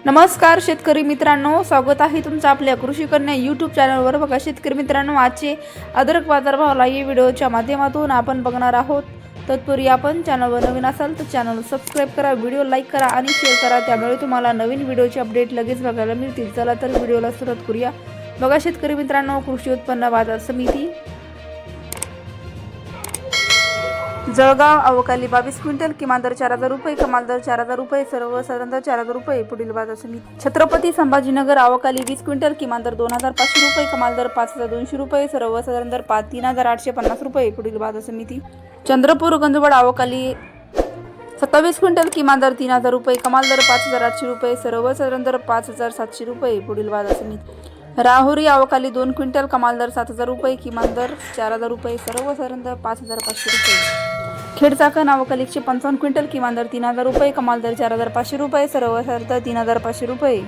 नमस्कार शेतकरी मित्रांनो, स्वागत आहे तुमचं आपल्या कृषी कन्या यूट्यूब चॅनलवर। बघा शेतकरी मित्रांनो, आजचे अद्रक बाजारभाव या व्हिडिओच्या माध्यमातून आपण बघणार आहोत। तत्पूर्वी आपण चॅनलवर नवीन असाल तर चॅनल सबस्क्राइब करा, व्हिडिओ लाईक करा आणि शेअर करा, त्यामुळे तुम्हाला नवीन व्हिडिओचे अपडेट लगेच बघायला मिळतील। चला तर व्हिडिओला सुरुवात करूया। बघा शेतकरी मित्रांनो, कृषी उत्पन्न बाजार समिती जळगाव अवकाली 22 क्विंटल, किमान दर 4000 रुपये, कमाल दर 4000 रुपये, सर्वसाधारण दर 4000 रुपये। पुढील बाजार समिती छत्रपती संभाजीनगर अवकाली 20 क्विंटल, किमान दर 2500 रुपये, कमाल दर 5200 रुपये, सर्वसाधारण दर 3850 रुपये। पुढील बाजार समिती चंद्रपूर गंजवड अवकाली 27 क्विंटल, किमान दर 3000 रुपये, कमाल दर 5800 रुपये, सर्वसाधारण दर 5700 रुपये। पुढील बाजार समिती राहुरी अवकाली 2 क्विंटल, कमाल दर 7000 रुपये, किमान दर 4000 रुपये, सर्वसाधारण दर 5500 रुपये। खेडचाकण अवकाली 155 क्विंटल, किमान दर 3000 रुपये, कमाल दर 4500 रुपये, सर्वसाधारण दर 3500 रुपये।